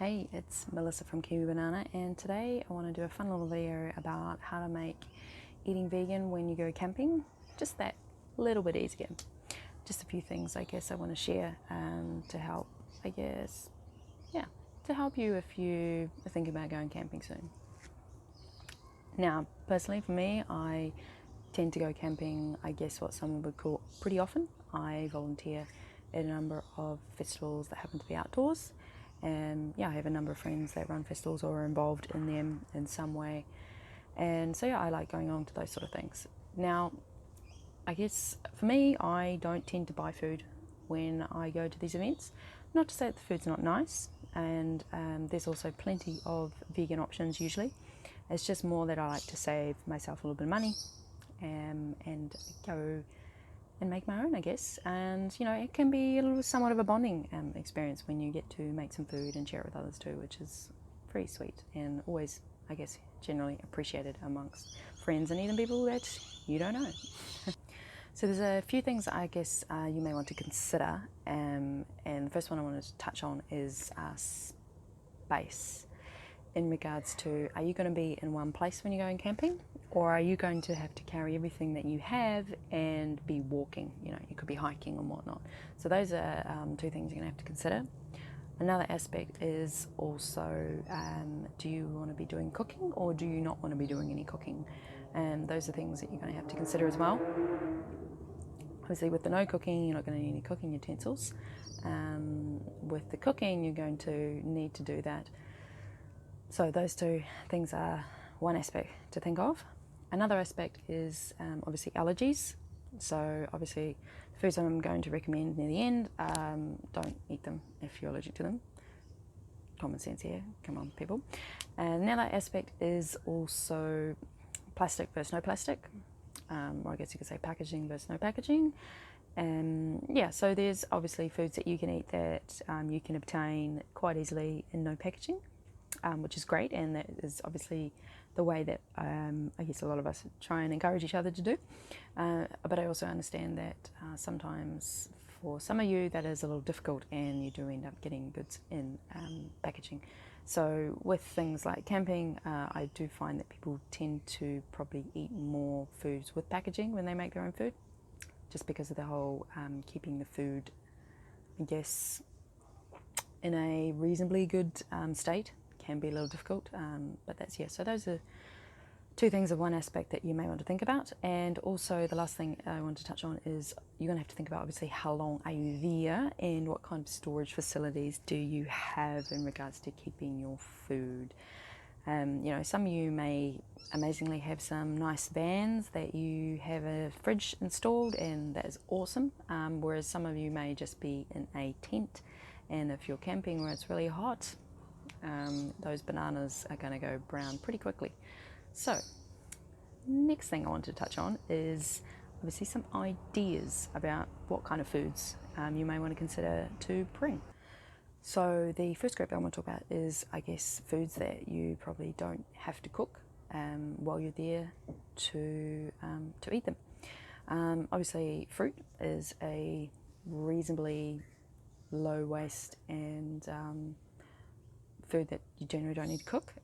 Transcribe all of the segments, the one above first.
Hey, it's Melissa from Kiwi Banana, and today I want to do a fun little video about how to make eating vegan when you go camping just that little bit easier. Just a few things I guess I want to share to help, to help you if you are thinking about going camping soon. Now, personally for me, I tend to go camping, I guess what someone would call pretty often. I volunteer at a number of festivals that happen to be outdoors. And I have a number of friends that run festivals or are involved in them in some way. And so I like going along to those sort of things. Now, I guess for me, I don't tend to buy food when I go to these events. Not to say that the food's not nice, and there's also plenty of vegan options usually. It's just more that I like to save myself a little bit of money and go and make my own, I guess. And it can be somewhat of a bonding experience when you get to make some food and share it with others too, which is pretty sweet and always, I guess, generally appreciated amongst friends and even people that you don't know. So there's a few things I guess you may want to consider, and the first one I wanted to touch on is space. In regards to, are you going to be in one place when you're going camping, or are you going to have to carry everything that you have and be walking? You could be hiking and whatnot. So those are two things you're going to have to consider. Another aspect is also, do you want to be doing cooking or do you not want to be doing any cooking? And those are things that you're going to have to consider as well. Obviously, with the no cooking, you're not going to need any cooking utensils. With the cooking, you're going to need to do that. So those two things are one aspect to think of. Another aspect is obviously allergies. So obviously the foods I'm going to recommend near the end, don't eat them if you're allergic to them. Common sense here, come on people. And another aspect is also plastic versus no plastic. Or I guess you could say packaging versus no packaging. So there's obviously foods that you can eat that you can obtain quite easily in no packaging. Which is great, and that is obviously the way that I guess a lot of us try and encourage each other to do. But I also understand that sometimes for some of you that is a little difficult, and you do end up getting goods in packaging. So with things like camping, I do find that people tend to probably eat more foods with packaging when they make their own food, just because of the whole keeping the food, I guess, in a reasonably good state can be a little difficult, but so those are two things of one aspect that you may want to think about. And also the last thing I want to touch on is you're going to have to think about obviously how long are you there and what kind of storage facilities do you have in regards to keeping your food. Some of you may amazingly have some nice vans that you have a fridge installed, and that is awesome, whereas some of you may just be in a tent, and if you're camping where it's really hot, those bananas are going to go brown pretty quickly. So next thing I want to touch on is obviously some ideas about what kind of foods you may want to consider to bring. So the first group I want to talk about is, I guess, foods that you probably don't have to cook while you're there to eat them. Obviously, fruit is a reasonably low waste and food that you generally don't need to cook.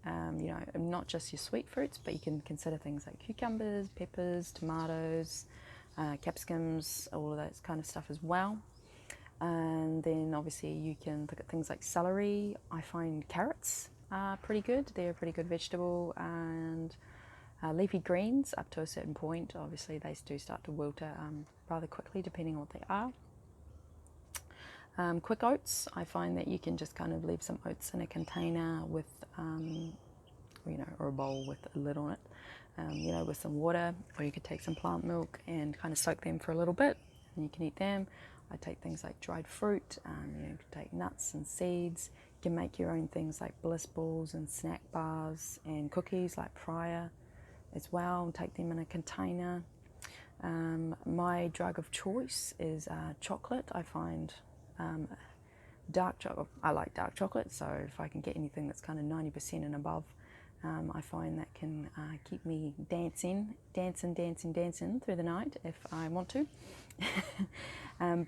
Not just your sweet fruits, but you can consider things like cucumbers, peppers, tomatoes, capsicums, all of that kind of stuff as well. And then obviously you can look at things like celery. I find carrots are pretty good. They're a pretty good vegetable. And leafy greens up to a certain point. Obviously they do start to wilter rather quickly depending on what they are. Quick oats, I find that you can just kind of leave some oats in a container with, or a bowl with a lid on it, with some water, or you could take some plant milk and kind of soak them for a little bit, and you can eat them. I take things like dried fruit, you can take nuts and seeds. You can make your own things like bliss balls and snack bars and cookies like Pryor as well, and take them in a container. My drug of choice is chocolate. I find dark chocolate. I like dark chocolate, so if I can get anything that's kind of 90% and above, I find that can keep me dancing through the night if I want to.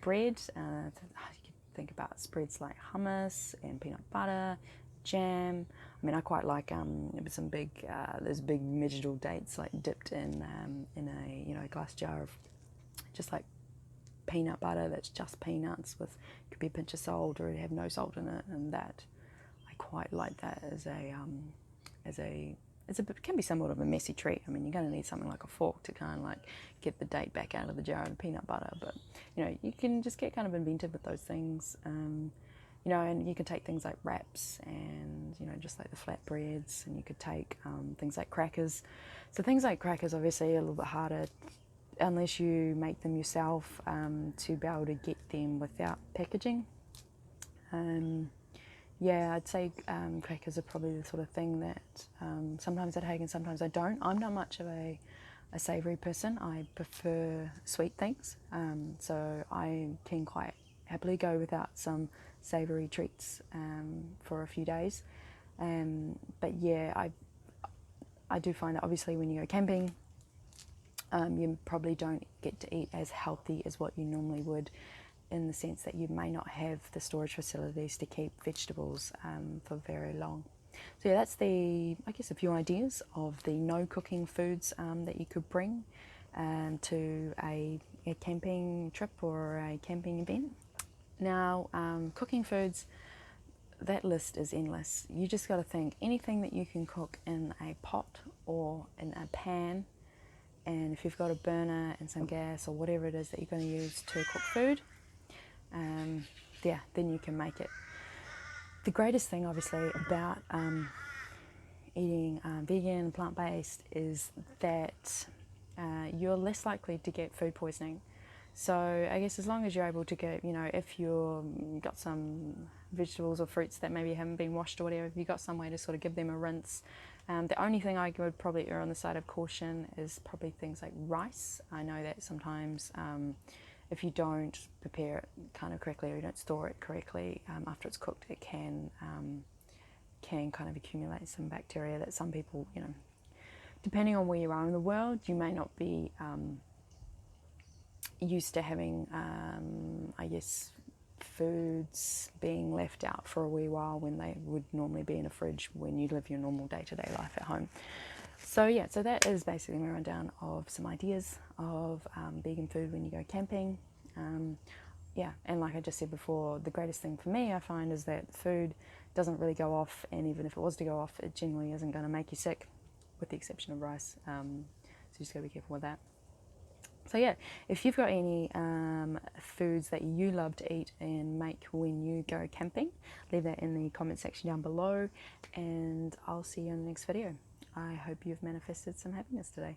Bread, you could think about spreads like hummus and peanut butter, jam. I mean, I quite like some big those big vegetable dates like dipped in a glass jar of just like peanut butter that's just peanuts with could be a pinch of salt or have no salt in it, and that I quite like that as a it can be somewhat of a messy treat. I mean, you're going to need something like a fork to kind of like get the date back out of the jar of the peanut butter, but you can just get kind of inventive with those things. And you can take things like wraps and just like the flatbreads, and you could take things like crackers. So things like crackers obviously are a little bit harder unless you make them yourself to be able to get them without packaging. I'd say crackers are probably the sort of thing that sometimes I take and sometimes I don't. I'm not much of a savoury person. I prefer sweet things, so I can quite happily go without some savoury treats for a few days. But yeah, I do find that obviously when you go camping, you probably don't get to eat as healthy as what you normally would, in the sense that you may not have the storage facilities to keep vegetables for very long. So yeah, that's a few ideas of the no cooking foods that you could bring to a camping trip or a camping event. Now, cooking foods, that list is endless. You just got to think anything that you can cook in a pot or in a pan, and if you've got a burner and some gas or whatever it is that you're going to use to cook food, then you can make it. The greatest thing, obviously, about eating vegan and plant-based is that you're less likely to get food poisoning. So I guess as long as you're able to get, if you've got some vegetables or fruits that maybe haven't been washed or whatever, if you've got some way to sort of give them a rinse. The only thing I would probably err on the side of caution is probably things like rice. I know that sometimes if you don't prepare it kind of correctly or you don't store it correctly after it's cooked, it can kind of accumulate some bacteria that some people, depending on where you are in the world, you may not be used to having, foods being left out for a wee while when they would normally be in a fridge when you live your normal day-to-day life at home. So that is basically my rundown of some ideas of vegan food when you go camping. And like I just said before, the greatest thing for me I find is that food doesn't really go off, and even if it was to go off, it generally isn't going to make you sick, with the exception of rice. So you just got to be careful with that. So yeah, if you've got any foods that you love to eat and make when you go camping, leave that in the comment section down below, and I'll see you in the next video. I hope you've manifested some happiness today.